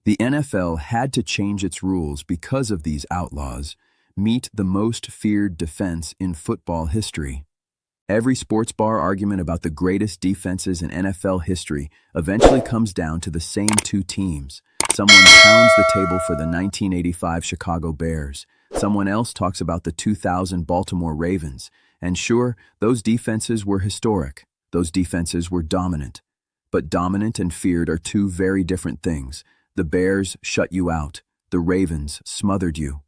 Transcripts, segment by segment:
The NFL had to change its rules because of these outlaws. Meet the most feared defense in football history. Every sports bar argument about the greatest defenses in NFL history eventually comes down to the same two teams. Someone pounds the table for the 1985 Chicago Bears. Someone else talks about the 2000 Baltimore Ravens. And sure, those defenses were historic. Those defenses were dominant. But dominant and feared are two very different things. The Bears shut you out. The Ravens smothered you.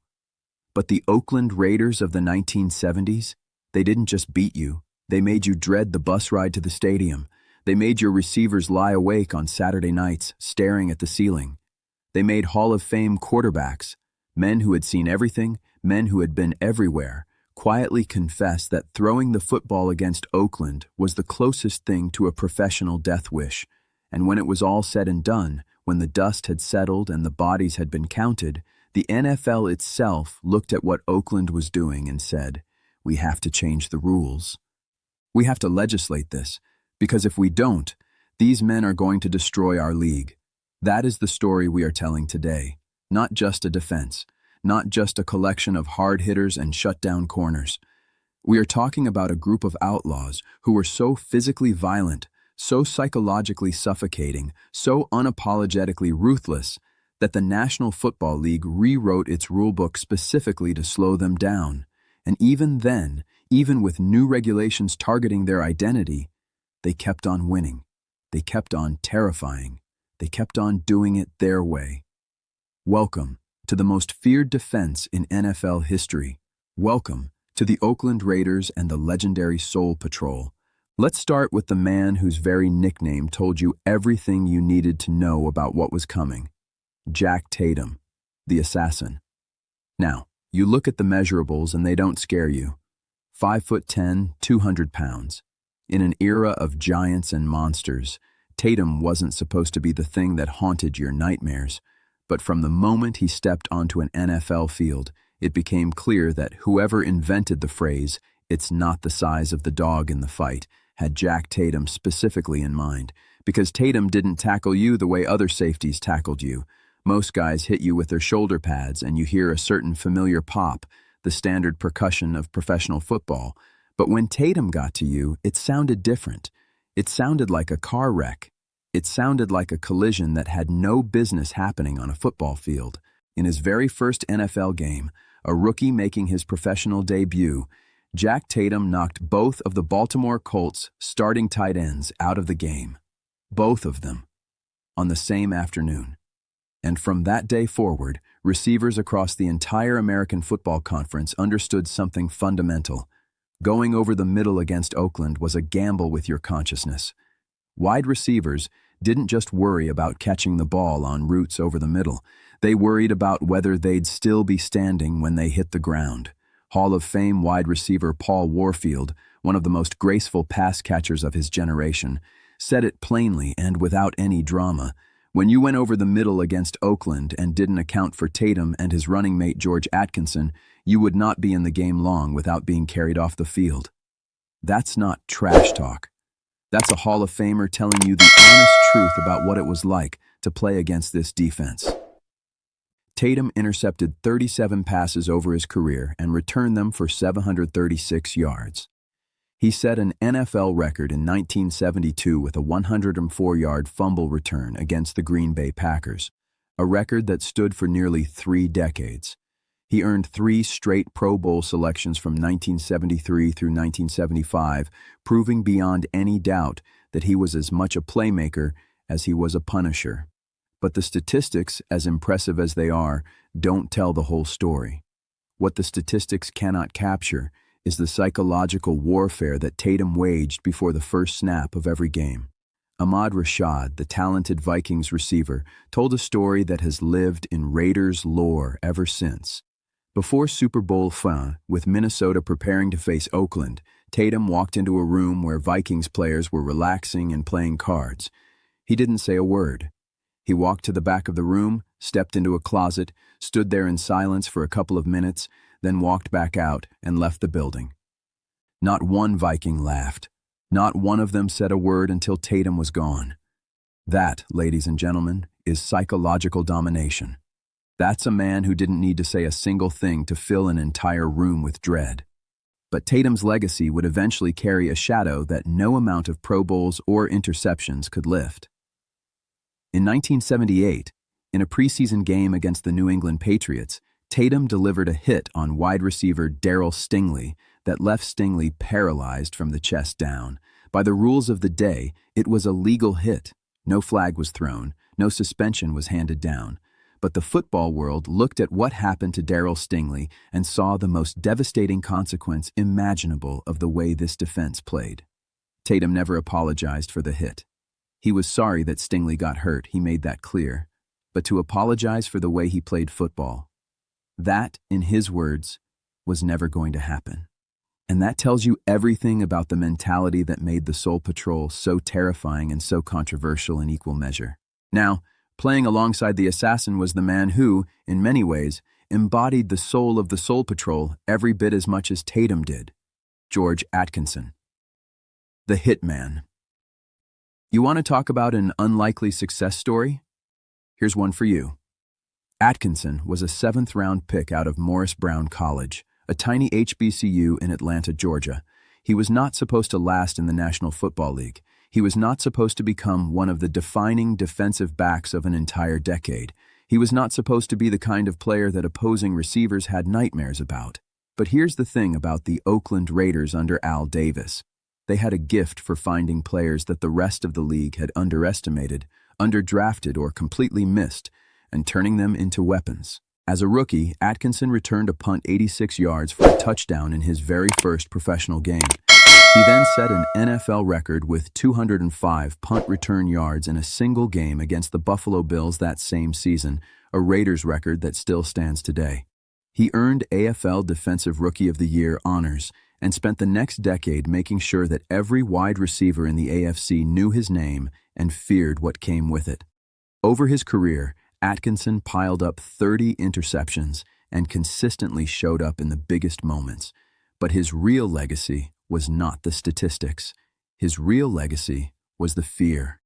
But the Oakland Raiders of the 1970s, they didn't just beat you. They made you dread the bus ride to the stadium. They made your receivers lie awake on Saturday nights, staring at the ceiling. They made Hall of Fame quarterbacks, men who had seen everything, men who had been everywhere, quietly confess that throwing the football against Oakland was the closest thing to a professional death wish. And when it was all said and done, when the dust had settled and the bodies had been counted, the NFL itself looked at what Oakland was doing and said, "We have to change the rules. We have to legislate this, because if we don't, these men are going to destroy our league." That is the story we are telling today. Not just a defense, not just a collection of hard hitters and shut-down corners. We are talking about a group of outlaws who were so physically violent, so psychologically suffocating, so unapologetically ruthless, that the National Football League rewrote its rulebook specifically to slow them down. And even then, even with new regulations targeting their identity, they kept on winning. They kept on terrifying. They kept on doing it their way. Welcome to the most feared defense in NFL history. Welcome to the Oakland Raiders and the legendary Soul Patrol. Let's start with the man whose very nickname told you everything you needed to know about what was coming. Jack Tatum, the assassin. Now, you look at the measurables and they don't scare you. 5'10", 200 pounds. In an era of giants and monsters, Tatum wasn't supposed to be the thing that haunted your nightmares. But from the moment he stepped onto an NFL field, it became clear that whoever invented the phrase, "It's not the size of the dog in the fight," had Jack Tatum specifically in mind. Because Tatum didn't tackle you the way other safeties tackled you. Most guys hit you with their shoulder pads and you hear a certain familiar pop, the standard percussion of professional football. But when Tatum got to you, it sounded different. It sounded like a car wreck. It sounded like a collision that had no business happening on a football field. In his very first NFL game, a rookie making his professional debut, Jack Tatum knocked both of the Baltimore Colts' starting tight ends out of the game. Both of them. On the same afternoon. And from that day forward, receivers across the entire American Football Conference understood something fundamental. Going over the middle against Oakland was a gamble with your consciousness. Wide receivers didn't just worry about catching the ball on routes over the middle. They worried about whether they'd still be standing when they hit the ground. Hall of Fame wide receiver Paul Warfield, one of the most graceful pass catchers of his generation, said it plainly and without any drama. When you went over the middle against Oakland and didn't account for Tatum and his running mate George Atkinson, you would not be in the game long without being carried off the field. That's not trash talk. That's a Hall of Famer telling you the honest truth about what it was like to play against this defense. Tatum intercepted 37 passes over his career and returned them for 736 yards. He set an NFL record in 1972 with a 104-yard fumble return against the Green Bay Packers, a record that stood for nearly 3 decades. He earned 3 straight Pro Bowl selections from 1973 through 1975, proving beyond any doubt that he was as much a playmaker as he was a punisher. But the statistics, as impressive as they are, don't tell the whole story. What the statistics cannot capture is the psychological warfare that Tatum waged before the first snap of every game. Ahmad Rashad, the talented Vikings receiver, told a story that has lived in Raiders lore ever since. Before Super Bowl XL, with Minnesota preparing to face Oakland, Tatum walked into a room where Vikings players were relaxing and playing cards. He didn't say a word. He walked to the back of the room, stepped into a closet, stood there in silence for a couple of minutes, then walked back out and left the building. Not one Viking laughed. Not one of them said a word until Tatum was gone. That, ladies and gentlemen, is psychological domination. That's a man who didn't need to say a single thing to fill an entire room with dread. But Tatum's legacy would eventually carry a shadow that no amount of Pro Bowls or interceptions could lift. In 1978, in a preseason game against the New England Patriots, Tatum delivered a hit on wide receiver Darryl Stingley that left Stingley paralyzed from the chest down. By the rules of the day, it was a legal hit. No flag was thrown, no suspension was handed down. But the football world looked at what happened to Darryl Stingley and saw the most devastating consequence imaginable of the way this defense played. Tatum never apologized for the hit. He was sorry that Stingley got hurt, he made that clear. But to apologize for the way he played football, that, in his words, was never going to happen. And that tells you everything about the mentality that made the Soul Patrol so terrifying and so controversial in equal measure. Now, playing alongside the assassin was the man who, in many ways, embodied the soul of the Soul Patrol every bit as much as Tatum did: George Atkinson. The Hitman. You want to talk about an unlikely success story? Here's one for you. Atkinson was a 7th-round pick out of Morris Brown College, a tiny HBCU in Atlanta, Georgia. He was not supposed to last in the National Football League. He was not supposed to become one of the defining defensive backs of an entire decade. He was not supposed to be the kind of player that opposing receivers had nightmares about. But here's the thing about the Oakland Raiders under Al Davis. They had a gift for finding players that the rest of the league had underestimated, underdrafted, or completely missed, and turning them into weapons. As a rookie, Atkinson returned a punt 86 yards for a touchdown in his very first professional game. He then set an NFL record with 205 punt return yards in a single game against the Buffalo Bills that same season, a Raiders record that still stands today. He earned AFL Defensive Rookie of the Year honors and spent the next decade making sure that every wide receiver in the AFC knew his name and feared what came with it. Over his career, Atkinson piled up 30 interceptions and consistently showed up in the biggest moments. But his real legacy was not the statistics. His real legacy was the fear.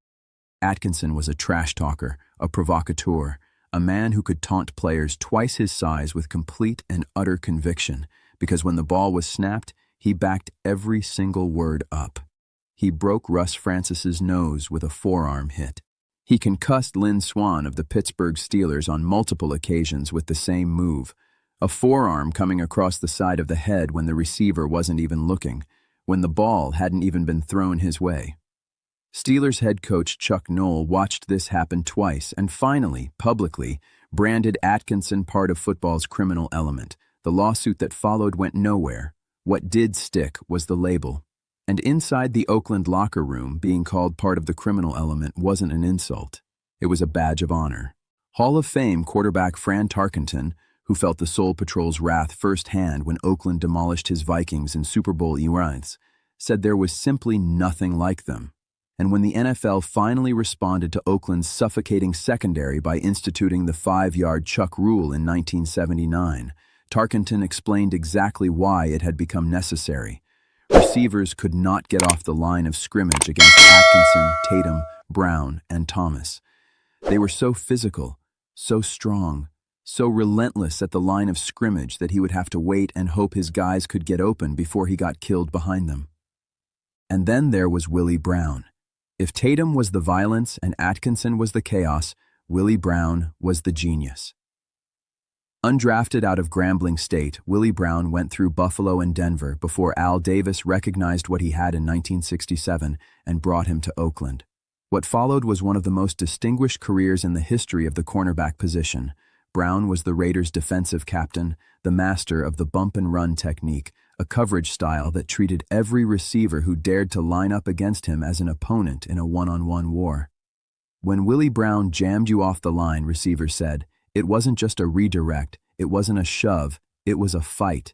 Atkinson was a trash talker, a provocateur, a man who could taunt players twice his size with complete and utter conviction, because when the ball was snapped, he backed every single word up. He broke Russ Francis's nose with a forearm hit. He concussed Lynn Swann of the Pittsburgh Steelers on multiple occasions with the same move, a forearm coming across the side of the head when the receiver wasn't even looking, when the ball hadn't even been thrown his way. Steelers head coach Chuck Noll watched this happen twice and finally, publicly, branded Atkinson part of football's criminal element. The lawsuit that followed went nowhere. What did stick was the label. And inside the Oakland locker room, being called part of the criminal element wasn't an insult. It was a badge of honor. Hall of Fame quarterback Fran Tarkenton, who felt the Soul Patrol's wrath firsthand when Oakland demolished his Vikings in Super Bowl eras, said there was simply nothing like them. And when the NFL finally responded to Oakland's suffocating secondary by instituting the 5-yard chuck rule in 1979, Tarkenton explained exactly why it had become necessary. Receivers could not get off the line of scrimmage against Atkinson, Tatum, Brown, and Thomas. They were so physical, so strong, so relentless at the line of scrimmage that he would have to wait and hope his guys could get open before he got killed behind them. And then there was Willie Brown. If Tatum was the violence and Atkinson was the chaos, Willie Brown was the genius. Undrafted out of Grambling State, Willie Brown went through Buffalo and Denver before Al Davis recognized what he had in 1967 and brought him to Oakland. What followed was one of the most distinguished careers in the history of the cornerback position. Brown was the Raiders' defensive captain, the master of the bump-and-run technique, a coverage style that treated every receiver who dared to line up against him as an opponent in a one-on-one war. When Willie Brown jammed you off the line, receivers said, it wasn't just a redirect, it wasn't a shove, it was a fight.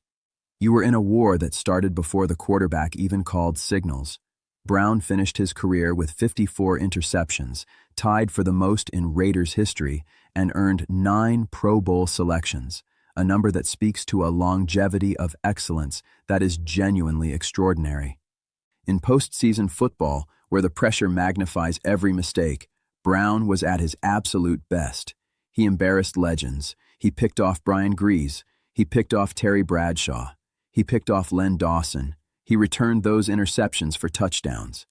You were in a war that started before the quarterback even called signals. Brown finished his career with 54 interceptions, tied for the most in Raiders history, and earned 9 Pro Bowl selections, a number that speaks to a longevity of excellence that is genuinely extraordinary. In postseason football, where the pressure magnifies every mistake, Brown was at his absolute best. He embarrassed legends. He picked off Brian Grease. He picked off Terry Bradshaw. He picked off Len Dawson. He returned those interceptions for touchdowns.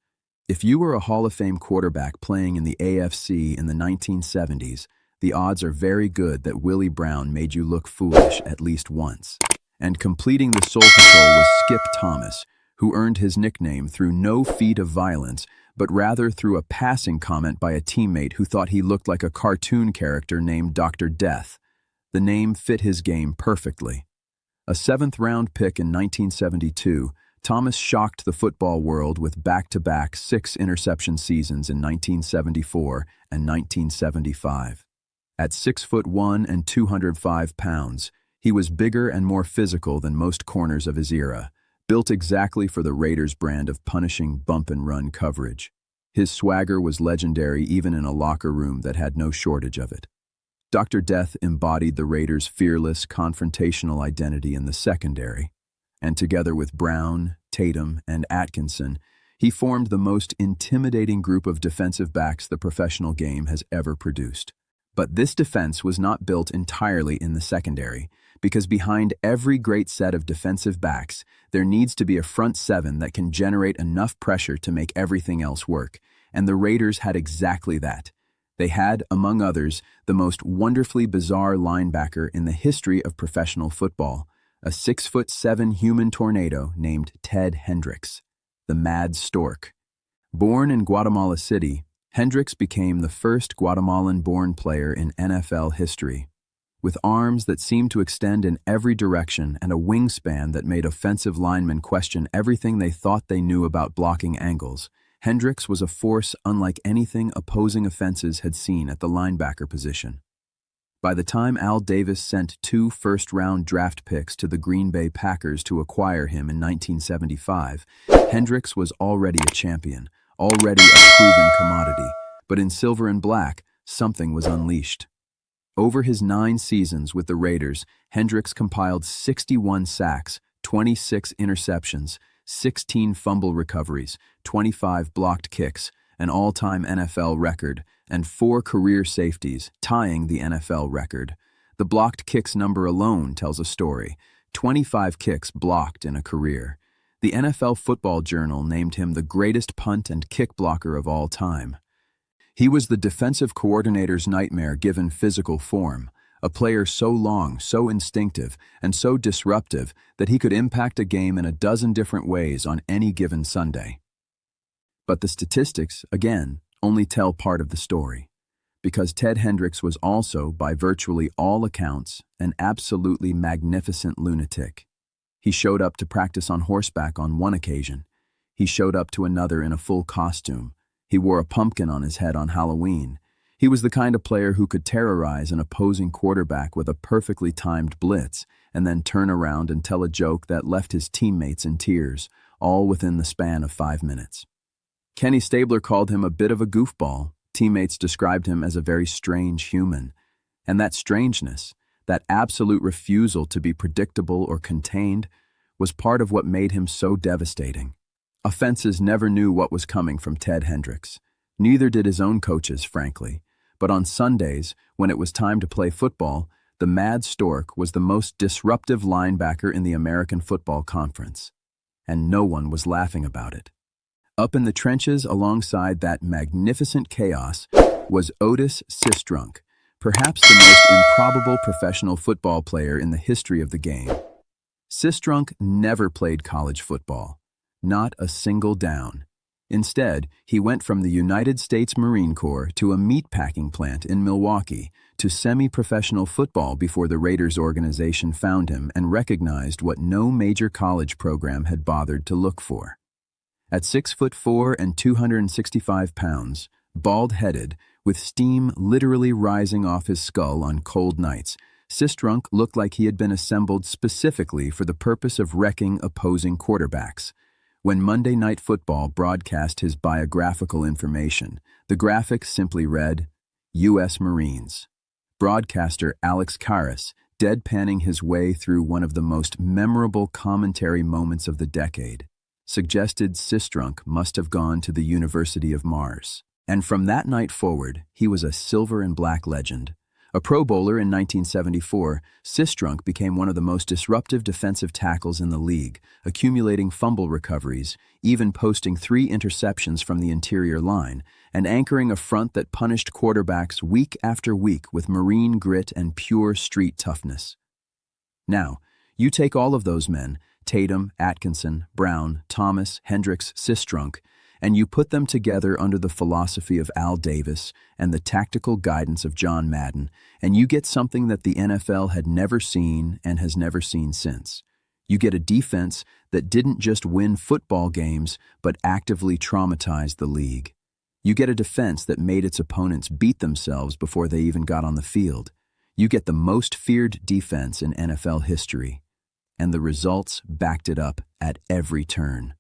If you were a Hall of Fame quarterback playing in the AFC in the 1970s, the odds are very good that Willie Brown made you look foolish at least once. And completing the Soul Patrol was Skip Thomas, who earned his nickname through no feat of violence, but rather through a passing comment by a teammate who thought he looked like a cartoon character named Dr. Death. The name fit his game perfectly. A seventh-round pick in 1972, Thomas shocked the football world with back-to-back 6-interception seasons in 1974 and 1975. At 6'1" and 205 pounds, he was bigger and more physical than most corners of his era, built exactly for the Raiders' brand of punishing bump-and-run coverage. His swagger was legendary even in a locker room that had no shortage of it. Dr. Death embodied the Raiders' fearless, confrontational identity in the secondary, and together with Brown, Tatum, and Atkinson, he formed the most intimidating group of defensive backs the professional game has ever produced. But this defense was not built entirely in the secondary, because behind every great set of defensive backs, there needs to be a front seven that can generate enough pressure to make everything else work, and the Raiders had exactly that. They had, among others, the most wonderfully bizarre linebacker in the history of professional football, a 6'7" human tornado named Ted Hendricks, the Mad Stork. Born in Guatemala City, Hendricks became the first Guatemalan-born player in NFL history. With arms that seemed to extend in every direction and a wingspan that made offensive linemen question everything they thought they knew about blocking angles, Hendricks was a force unlike anything opposing offenses had seen at the linebacker position. By the time Al Davis sent 2 first-round draft picks to the Green Bay Packers to acquire him in 1975, Hendricks was already a champion, already a proven commodity, but in silver and black, something was unleashed. Over his 9 seasons with the Raiders, Hendricks compiled 61 sacks, 26 interceptions, 16 fumble recoveries, 25 blocked kicks, an all-time NFL record, and 4 career safeties, tying the NFL record. The blocked kicks number alone tells a story. 25 kicks blocked in a career. The NFL Football Journal named him the greatest punt and kick blocker of all time. He was the defensive coordinator's nightmare given physical form, a player so long, so instinctive, and so disruptive that he could impact a game in a dozen different ways on any given Sunday. But the statistics, again, only tell part of the story, because Ted Hendricks was also, by virtually all accounts, an absolutely magnificent lunatic. He showed up to practice on horseback on one occasion. He showed up to another in a full costume. He wore a pumpkin on his head on Halloween. He was the kind of player who could terrorize an opposing quarterback with a perfectly timed blitz and then turn around and tell a joke that left his teammates in tears, all within the span of 5 minutes. Kenny Stabler called him a bit of a goofball. Teammates described him as a very strange human. And that strangeness, that absolute refusal to be predictable or contained, was part of what made him so devastating. Offenses never knew what was coming from Ted Hendricks. Neither did his own coaches, frankly. But on Sundays, when it was time to play football, the Mad Stork was the most disruptive linebacker in the American Football Conference. And no one was laughing about it. Up in the trenches alongside that magnificent chaos was Otis Sistrunk, perhaps the most improbable professional football player in the history of the game. Sistrunk never played college football, not a single down. Instead, he went from the United States Marine Corps to a meatpacking plant in Milwaukee to semi-professional football before the Raiders organization found him and recognized what no major college program had bothered to look for. At 6'4" and 265 pounds, bald-headed, with steam literally rising off his skull on cold nights, Sistrunk looked like he had been assembled specifically for the purpose of wrecking opposing quarterbacks. When Monday Night Football broadcast his biographical information, the graphic simply read, U.S. Marines. Broadcaster Alex Karras, deadpanning his way through one of the most memorable commentary moments of the decade, suggested Sistrunk must have gone to the University of Mars. And from that night forward, he was a silver and black legend. A Pro Bowler in 1974, Sistrunk became one of the most disruptive defensive tackles in the league, accumulating fumble recoveries, even posting 3 interceptions from the interior line, and anchoring a front that punished quarterbacks week after week with marine grit and pure street toughness. Now, you take all of those men, Tatum, Atkinson, Brown, Thomas, Hendricks, Sistrunk, and you put them together under the philosophy of Al Davis and the tactical guidance of John Madden, and you get something that the NFL had never seen and has never seen since. You get a defense that didn't just win football games, but actively traumatized the league. You get a defense that made its opponents beat themselves before they even got on the field. You get the most feared defense in NFL history. And the results backed it up at every turn.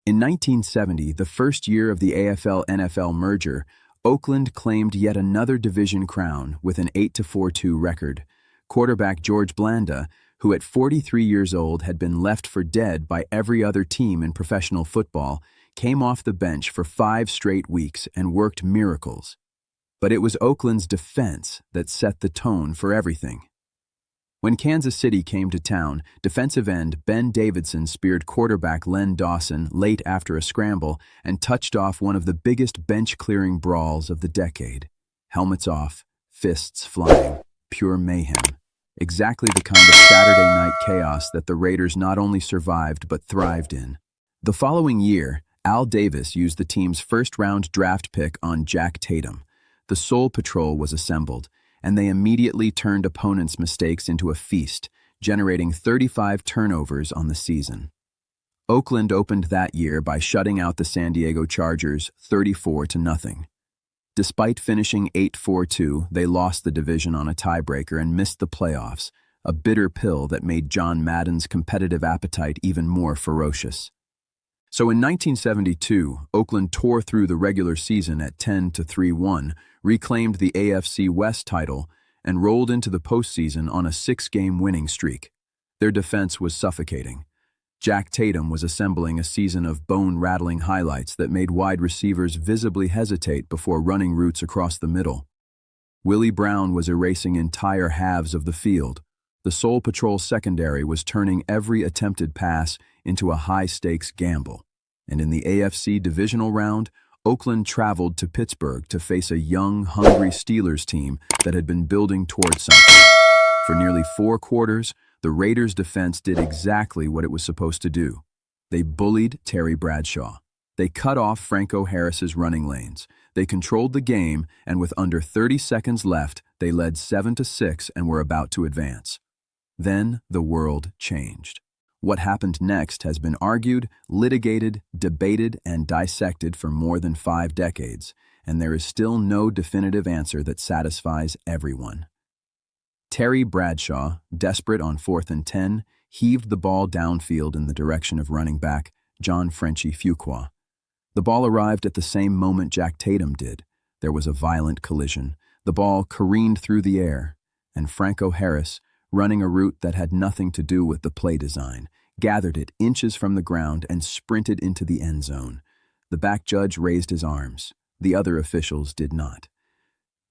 In 1970, the first year of the AFL-NFL merger, Oakland claimed yet another division crown with an 8-4-2 record. Quarterback George Blanda, who at 43 years old had been left for dead by every other team in professional football, came off the bench for 5 straight weeks and worked miracles. But it was Oakland's defense that set the tone for everything. When Kansas City came to town, defensive end Ben Davidson speared quarterback Len Dawson late after a scramble and touched off one of the biggest bench-clearing brawls of the decade. Helmets off, fists flying, pure mayhem. Exactly the kind of Saturday night chaos that the Raiders not only survived but thrived in. The following year, Al Davis used the team's first-round draft pick on Jack Tatum. The Soul Patrol was assembled, and they immediately turned opponents' mistakes into a feast, generating 35 turnovers on the season. Oakland opened that year by shutting out the San Diego Chargers 34-0. Despite finishing 8-4-2, they lost the division on a tiebreaker and missed the playoffs, a bitter pill that made John Madden's competitive appetite even more ferocious. So in 1972, Oakland tore through the regular season at 10-3-1, reclaimed the AFC West title, and rolled into the postseason on a 6-game winning streak. Their defense was suffocating. Jack Tatum was assembling a season of bone-rattling highlights that made wide receivers visibly hesitate before running routes across the middle. Willie Brown was erasing entire halves of the field. The Soul Patrol secondary was turning every attempted pass into a high-stakes gamble. And in the AFC divisional round, Oakland traveled to Pittsburgh to face a young, hungry Steelers team that had been building towards something. For nearly 4 quarters, the Raiders' defense did exactly what it was supposed to do. They bullied Terry Bradshaw. They cut off Franco Harris's running lanes. They controlled the game, and with under 30 seconds left, they led 7-6 and were about to advance. Then the world changed. What happened next has been argued, litigated, debated, and dissected for more than 5 decades, and there is still no definitive answer that satisfies everyone. Terry Bradshaw, desperate on 4th and 10, heaved the ball downfield in the direction of running back John Frenchie Fuqua. The ball arrived at the same moment Jack Tatum did. There was a violent collision. The ball careened through the air, and Franco Harris, running a route that had nothing to do with the play design, gathered it inches from the ground and sprinted into the end zone. The back judge raised his arms. The other officials did not.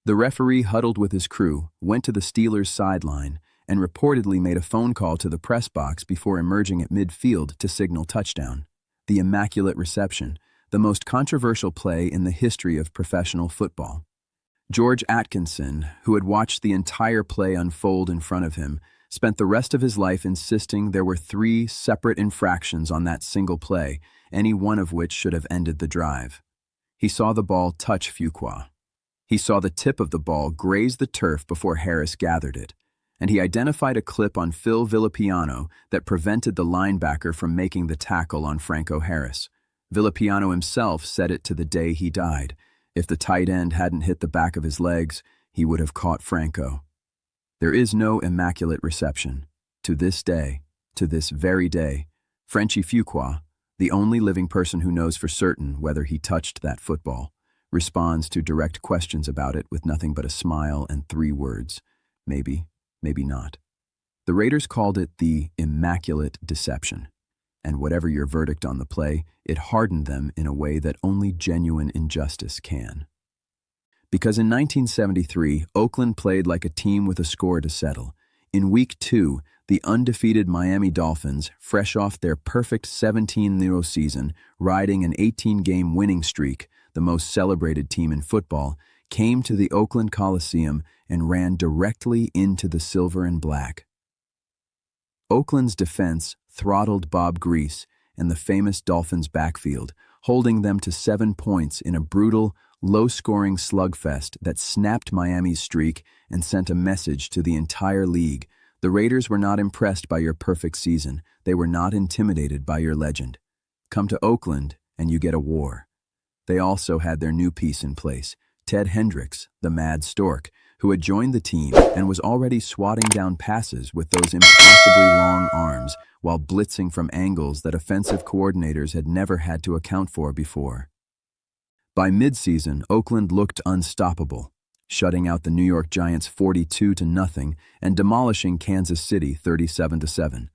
The referee huddled with his crew, went to the Steelers' sideline, and reportedly made a phone call to the press box before emerging at midfield to signal touchdown. The immaculate reception, the most controversial play in the history of professional football. George Atkinson, who had watched the entire play unfold in front of him, spent the rest of his life insisting there were 3 separate infractions on that single play, any one of which should have ended the drive. He saw the ball touch Fuqua. He saw the tip of the ball graze the turf before Harris gathered it, and he identified a clip on Phil Villapiano that prevented the linebacker from making the tackle on Franco Harris. Villapiano himself said it to the day he died. If the tight end hadn't hit the back of his legs, he would have caught Franco. There is no immaculate reception. To this day, to this very day, Frenchie Fuqua, the only living person who knows for certain whether he touched that football, responds to direct questions about it with nothing but a smile and 3 words: maybe, maybe not. The Raiders called it the immaculate deception. And whatever your verdict on the play, it hardened them in a way that only genuine injustice can. Because in 1973, Oakland played like a team with a score to settle. In Week 2, the undefeated Miami Dolphins, fresh off their perfect 17-0 season, riding an 18-game winning streak, the most celebrated team in football, came to the Oakland Coliseum and ran directly into the silver and black. Oakland's defense throttled Bob Grease and the famous Dolphins' backfield, holding them to 7 points in a brutal, low-scoring slugfest that snapped Miami's streak and sent a message to the entire league. The Raiders were not impressed by your perfect season. They were not intimidated by your legend. Come to Oakland and you get a war. They also had their new piece in place, Ted Hendricks, the Mad Stork, who had joined the team and was already swatting down passes with those impossibly long arms while blitzing from angles that offensive coordinators had never had to account for before. By midseason, Oakland looked unstoppable, shutting out the New York Giants 42-0 and demolishing Kansas City 37-7.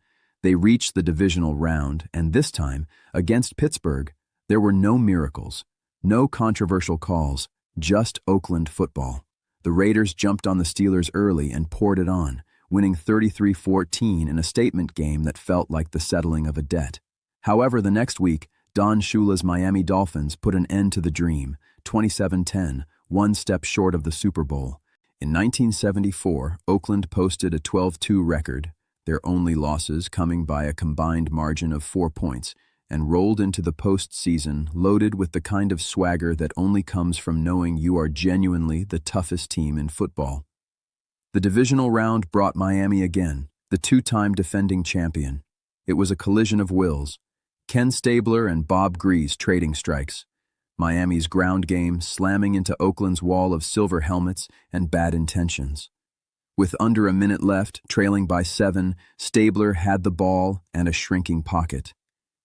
They reached the divisional round, and this time, against Pittsburgh, there were no miracles, no controversial calls, just Oakland football. The Raiders jumped on the Steelers early and poured it on, winning 33-14 in a statement game that felt like the settling of a debt. However, the next week, Don Shula's Miami Dolphins put an end to the dream, 27-10, one step short of the Super Bowl. In 1974, Oakland posted a 12-2 record, their only losses coming by a combined margin of 4 points, and rolled into the postseason loaded with the kind of swagger that only comes from knowing you are genuinely the toughest team in football. The divisional round brought Miami again, the two-time defending champion. It was a collision of wills. Ken Stabler and Bob Grease trading strikes. Miami's ground game slamming into Oakland's wall of silver helmets and bad intentions. With under a minute left, trailing by 7, Stabler had the ball and a shrinking pocket.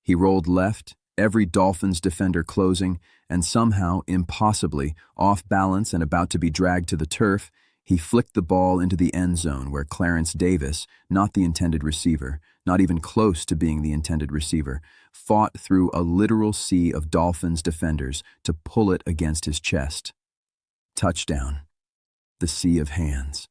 He rolled left, every Dolphins defender closing, and somehow, impossibly, off balance and about to be dragged to the turf, he flicked the ball into the end zone where Clarence Davis, not the intended receiver, not even close to being the intended receiver, fought through a literal sea of Dolphins defenders to pull it against his chest. Touchdown. The sea of hands.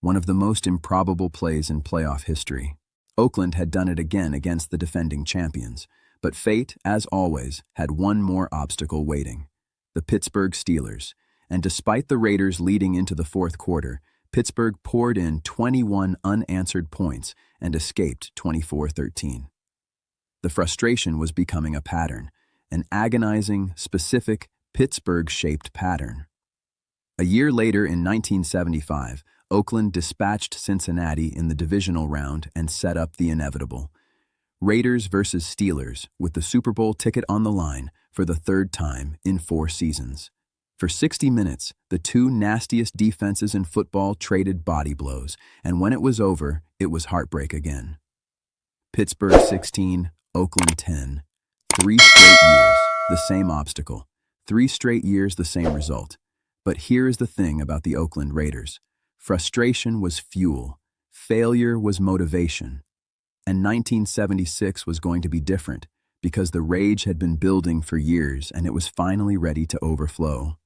One of the most improbable plays in playoff history. Oakland had done it again against the defending champions, but fate, as always, had one more obstacle waiting. The Pittsburgh Steelers. And despite the Raiders leading into the fourth quarter, Pittsburgh poured in 21 unanswered points and escaped 24-13. The frustration was becoming a pattern, an agonizing, specific, Pittsburgh-shaped pattern. A year later in 1975, Oakland dispatched Cincinnati in the divisional round and set up the inevitable. Raiders versus Steelers, with the Super Bowl ticket on the line for the third time in 4 seasons. For 60 minutes, the two nastiest defenses in football traded body blows, and when it was over, it was heartbreak again. Pittsburgh 16, Oakland 10. 3 straight years, the same obstacle. 3 straight years, the same result. But here is the thing about the Oakland Raiders. Frustration was fuel. Failure was motivation. And 1976 was going to be different, because the rage had been building for years and it was finally ready to overflow.